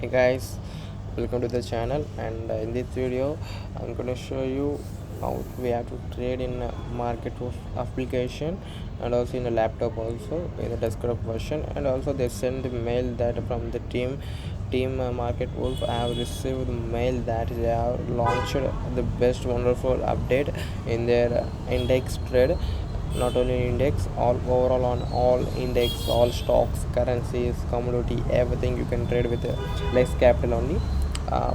Hi guys, welcome to the channel. And in this video I'm going to show you how we have to trade in a market of application and also in a laptop, also in the desktop version. And also they send the mail that from the team Market Wolf. I have received the mail that they have launched the best wonderful update in their index trade. Not only index, all overall on all index, all stocks, currencies, commodity, everything you can trade with less capital only. uh,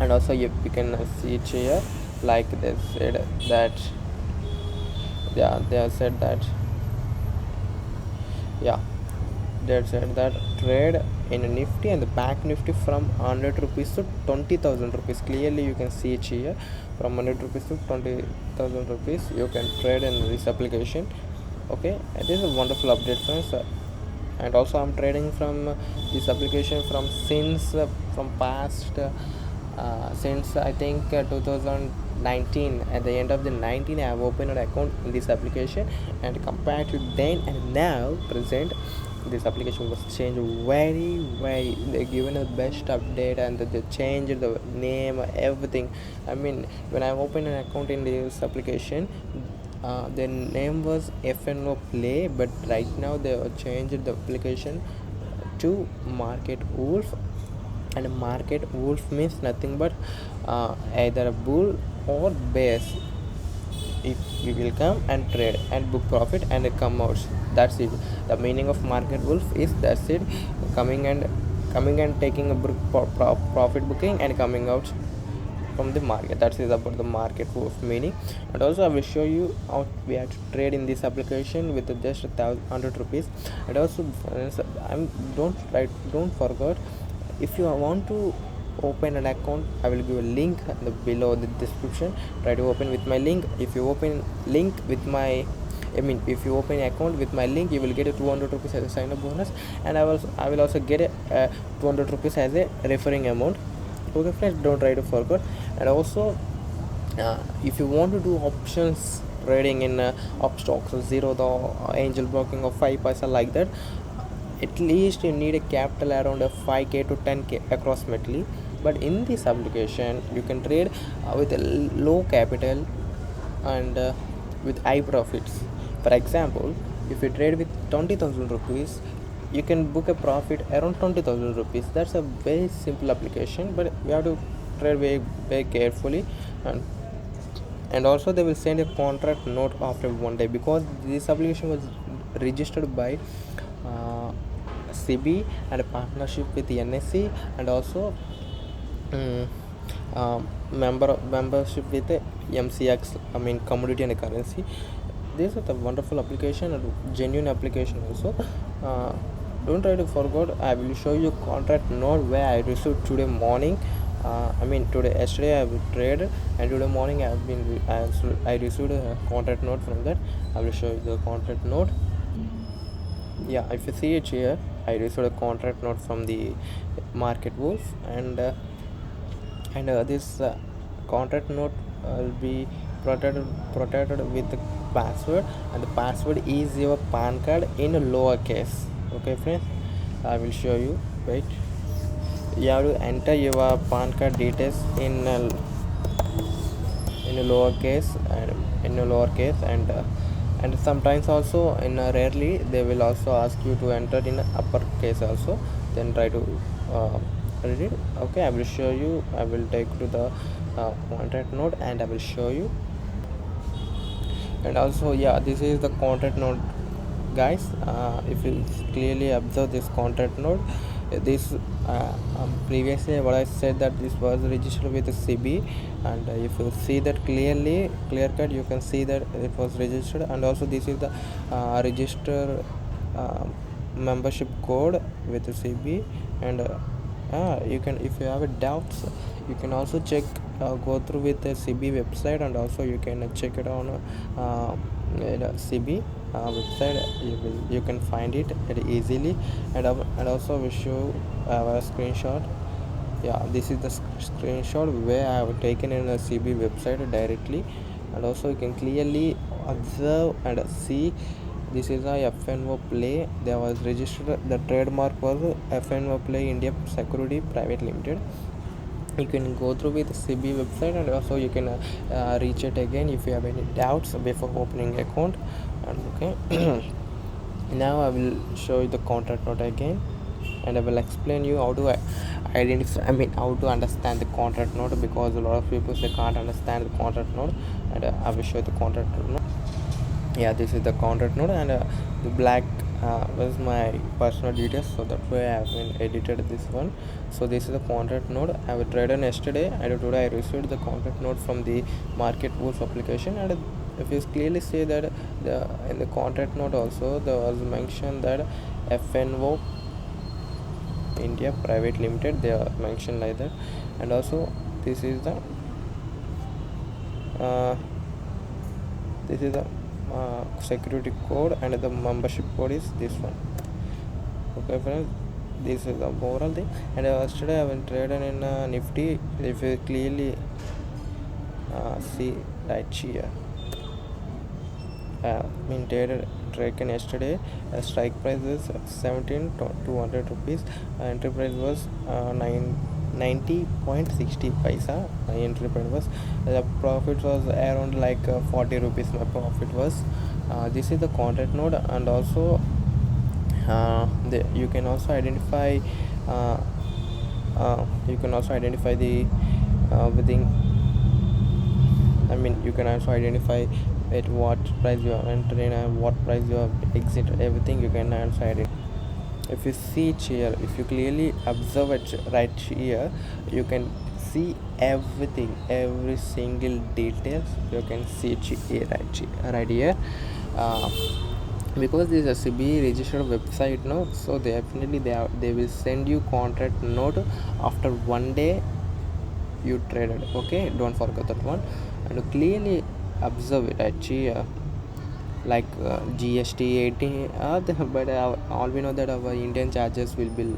and also you can see it here, like they said that, yeah, they have said that, yeah, they said that trade in a nifty and the back nifty from 100 rupees to 20,000 rupees. Clearly you can see it here, from 100 rupees to 20,000 rupees you can trade in this application. Okay, it is a wonderful update, friends. And also I'm trading from this application from since from past since I think 2019. At the end of the 19 I have opened an account in this application, and compared to then and now present, this application was changed very. They given a best update, and they changed the name, everything. I mean, when I opened an account in this application, their name was FNO Play, but right now they have changed the application to Market Wolf. And Market Wolf means nothing but either a bull or bear. If we will come and trade and book profit and come out, that's it. The meaning of Market Wolf is that's it. Coming and taking a profit booking and coming out from the market. That is about the Market Wolf meaning. And also I will show you how we have to trade in this application with just 100 rupees. And also I'm don't forget, if you want to open an account, I will give a link below the description. Try to open with my link. If you open link with my, if you open an account with my link, you will get a 200 rupees as a sign up bonus, and I will also get a 200 rupees as a referring amount. Okay friends, don't try to forget. And also if you want to do options trading in upstocks, zero the angel blocking of 5 paisa like that, at least you need a capital around a 5k to 10k approximately. But in this application you can trade with a low capital and with high profits. For example, if you trade with 20,000 rupees, you can book a profit around 20,000 rupees. That's a very simple application, but we have to trade very carefully. And also they will send a contract note after 1 day, because this application was registered by uh, CB and a partnership with the NSE, and also um, membership with the MCX, commodity and currency. This is a wonderful application and genuine application also. uh, don't try to forget. I will show you contract note where I received today morning. Yesterday I will trade, and today morning I received a contract note from that. I will show you the contract note. Yeah, if you see it here, I received a contract note from the Market Wolf. And this contract note will be protected with the password, and the password is your PAN card in a lowercase. Okay friends, I will show you. Wait, you have to enter your PAN card details in a lowercase, and sometimes also in a rarely they will also ask you to enter in uppercase also. Then try to read it. Okay, I will show you. I will take to the contract note and I will show you. And also, yeah, this is the contract note, guys. If you clearly observe this contract note, this previously what I said, that this was registered with the CB. And if you see that clear cut, you can see that it was registered. And also this is the register uh, membership code with the CB. And you can, if you have a doubts, you can also check, go through with the CB website, and also you can check it on CB website. You can find it very easily. And also we show a screenshot. Yeah, this is the screenshot where I have taken in a CB website directly. And also you can clearly observe and see This is a FNO Play. There was registered, the trademark was FNO Play India Security Private Limited. You can go through with CB website, and also you can reach it again if you have any doubts before opening account. And okay, now I will show you the contract note again, and I will explain you how to identify, how to understand the contract note, because a lot of people they can't understand the contract note. And I will show you the contract note. Yeah, this is the contract note, and the black was my personal details, so that's why I have been edited this one. So this is the contract note I have traded yesterday, and today I received the contract note from the Market Wolf application. And if you clearly see that in the contract note also there was mentioned that FNO India Private Limited, they are mentioned like that. And also this is the security code, and the membership code is this one. Okay friends, this is the overall thing. And yesterday I went traded in Nifty. If you clearly see right here, taken yesterday. Strike price is 17,200 rupees. Entry price was 90.60 paisa. My entry price was, the profit was around like 40 rupees. My profit was. This is the contract node, and also you can also identify the within, you can also identify at what price you are entering and what price you have exited. Everything you can also identify. If you see it here, if you clearly observe it right here, you can see everything, every single details. You can see it here, right here. Because this is a CBE registered website, no, so definitely they will send you contract note after 1 day you traded. Okay, don't forget that one. And clearly observe it actually, like GST 18, but all we know that our Indian charges will be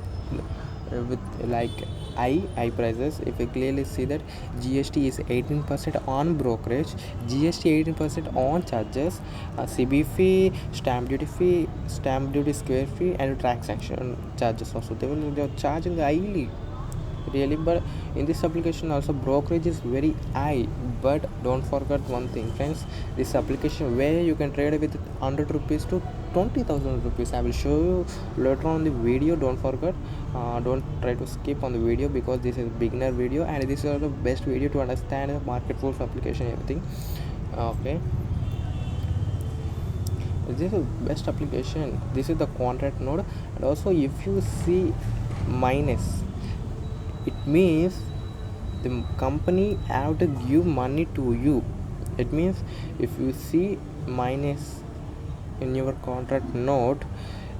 with like high prices. If you clearly see that GST is 18% on brokerage, GST 18% on charges, CB fee, stamp duty, square fee, and transaction charges also. They're charging highly, really. But in this application also brokerage is very high. But don't forget one thing friends, this application where you can trade with 100 rupees to 20,000 rupees. I will show you later on the video. Don't forget, don't try to skip on the video, because this is beginner video, and this is the best video to understand the Market Wolf application, everything. Okay, this is the best application. This is the contract node. And also if you see minus, it means the company have to give money to you. It means if you see minus in your contract note,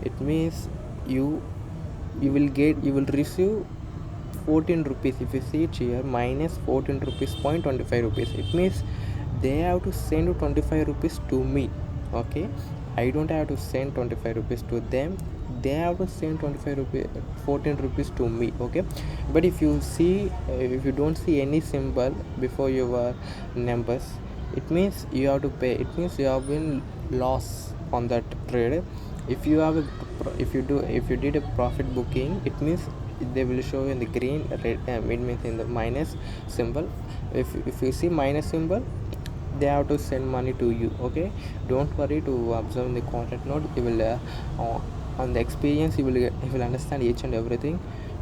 it means you will receive 14 rupees. If you see it here, minus 14 rupees, 0.25 rupees, it means they have to send 25 rupees to me. Okay, I don't have to send 25 rupees to them. They have to send 25 rupees, 14 rupees to me. Okay, but if you see, if you don't see any symbol before your numbers, it means you have to pay. It means you have been lost on that trade. If you have if you did a profit booking, it means they will show in the green, red, it means in the minus symbol. If you see minus symbol, they have to send money to you. Okay, don't worry to observe the contract note. You will on the experience you will understand each and everything.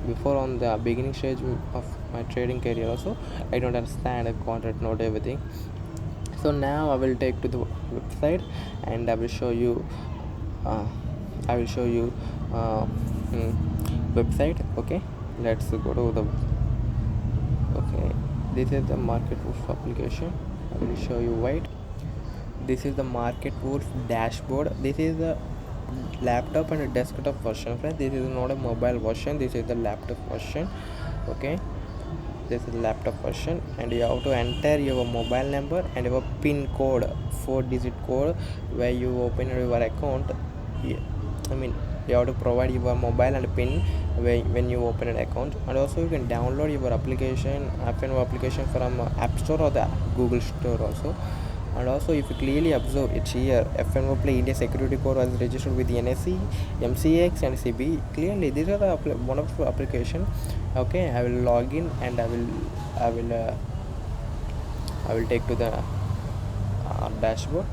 Before, on the beginning stage of my trading career also, I don't understand a contract note, everything. So now I will take to the website, and I will show you website. Okay, let's go to the, okay, this is the Market Wolf application. I will show you white. This is the Market Wolf dashboard. This is the laptop and a desktop version, friends. This is not a mobile version, this is the laptop version. Okay, this is the laptop version, and you have to enter your mobile number and your PIN code, 4-digit code, where you open your account. You have to provide your mobile and PIN when you open an account. And also you can download your application, FNO application, from App Store or the Google Store also. And also if you clearly observe it here, FNO Play India Security Core was registered with NSE, MCX and CB. Clearly these are the wonderful application. Okay, I will log in and I will uh, I will take to the dashboard.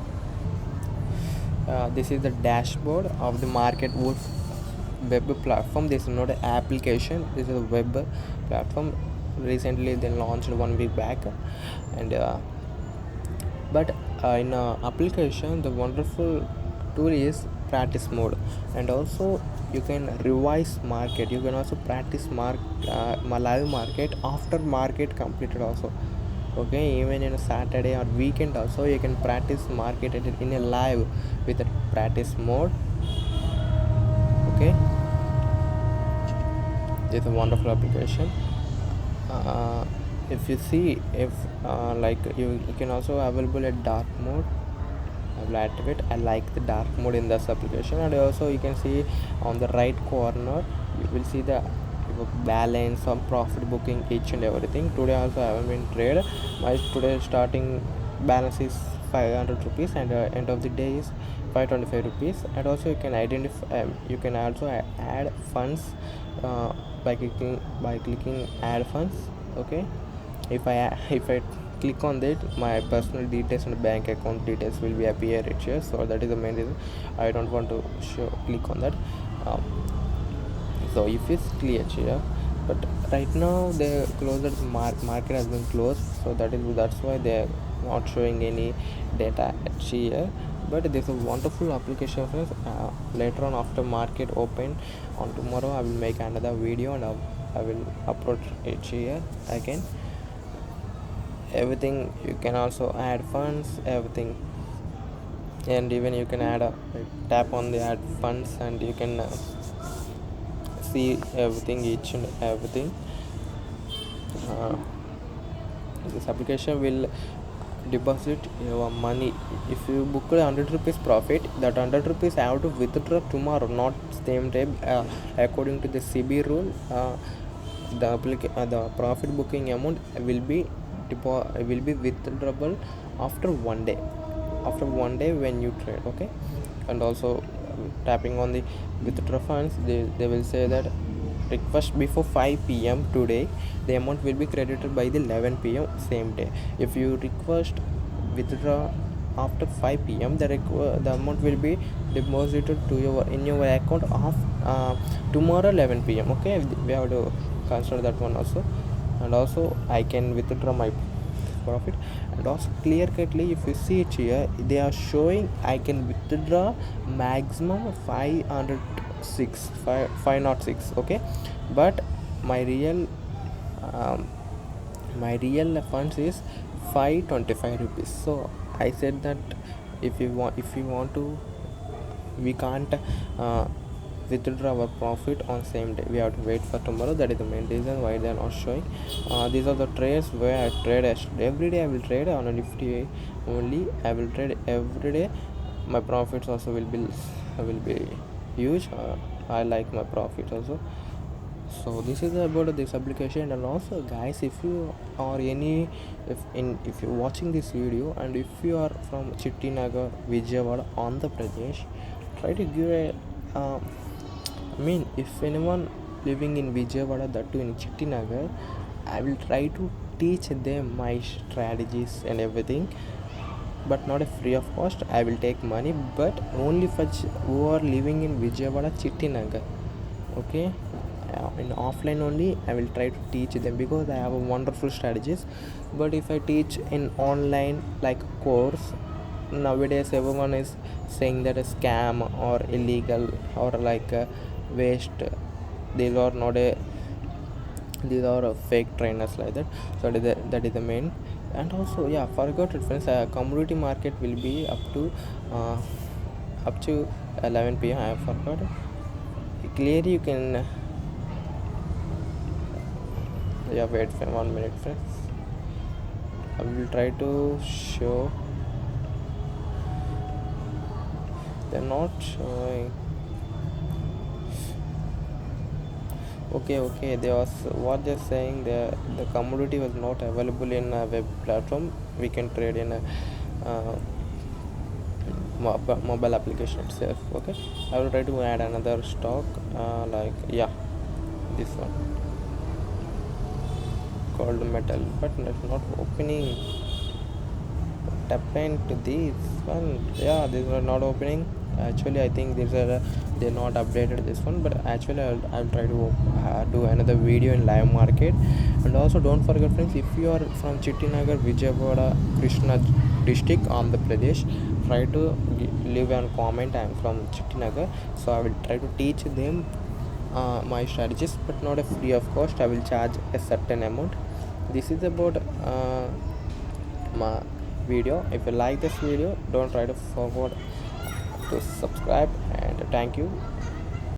This is the dashboard of the Market Wolf web platform. This is not an application, this is a web platform. Recently they launched 1 week back. And but in application, the wonderful tool is practice mode. And also you can revise market, you can also practice live market after market completed also. Okay, even in a Saturday or weekend also you can practice market in a live with a practice mode. Okay, it's a wonderful application. uh, if you see, if like you can also available a dark mode. I will activate. I like the dark mode in this application. And also you can see on the right corner you will see the balance on profit booking, each and everything. Today also I have been trade. My today starting balance is 500 rupees and end of the day is 525 rupees. And also you can identify, you can also add funds uh, by clicking add funds. Okay, if I click on that, my personal details and bank account details will be appear here. So that is the main reason I don't want to click on that. um, so if it's clear here, but right now the closer market has been closed, so that's why they're not showing any data here. But this is a wonderful application, friends. Later on after market open on tomorrow, I will make another video and I will upload it here again. Everything you can also add funds, everything. And even you can add tap on the add funds and you can see everything, each and everything. uh, this application will deposit your money. If you book 100 rupees profit, that 100 rupees I have to withdraw tomorrow, not same time. According to the CB rule, the profit booking amount will be withdrawable after 1 day, when you trade. Okay, and also tapping on the withdraw funds, they will say that request before 5 p.m. today, the amount will be credited by the 11 p.m. same day. If you request withdraw after 5 p.m., the amount will be deposited to your account of tomorrow 11 p.m. Okay, we have to consider that one also. And also I can withdraw my profit. And also clear cutly, if you see it here, they are showing I can withdraw maximum 506. Okay, but my real funds is 525 rupees. So I said that if you want to, we can't withdraw our profit on same day, we have to wait for tomorrow. That is the main reason why they are not showing. These are the trades where I trade every day. I will trade on a Nifty only. I will trade every day. My profits also will be huge. I like my profits also. So this is about this application. And also guys, if you are if you're watching this video and if you are from Chittinagar, Vijayawada, Andhra Pradesh, try to give a if anyone living in Vijayawada, that too in Chittinagar, I will try to teach them my strategies and everything, but not a free of cost. I will take money, but only for who are living in Vijayawada, Chittinagar. Okay, in offline only I will try to teach them, because I have a wonderful strategies. But if I teach in online like course, nowadays everyone is saying that a scam or illegal or like waste. These are not these are fake trainers like that. So that is the main. And also forgot it, friends. Commodity market will be uh, up to 11 p.m. I forgot it. Clearly you can wait for 1 minute, friends. I will try to show. They're not showing. Okay, they was what they're saying, the commodity was not available in a web platform. We can trade in uh, mobile application itself. Okay, I will try to add another stock, like, yeah, this one called metal, but it's not opening. Tap into this one. Yeah, this one not opening. Actually, I think they're not updated this one, but actually I'll try to do another video in live market. And also don't forget, friends, if you are from Chittinagar, Vijayawada, Krishna district, Andhra Pradesh, try to leave a comment. I'm from Chittinagar, so I will try to teach them my strategies, but not a free of cost. I will charge a certain amount. This is about my video. If you like this video, don't try to forward to subscribe, and thank you.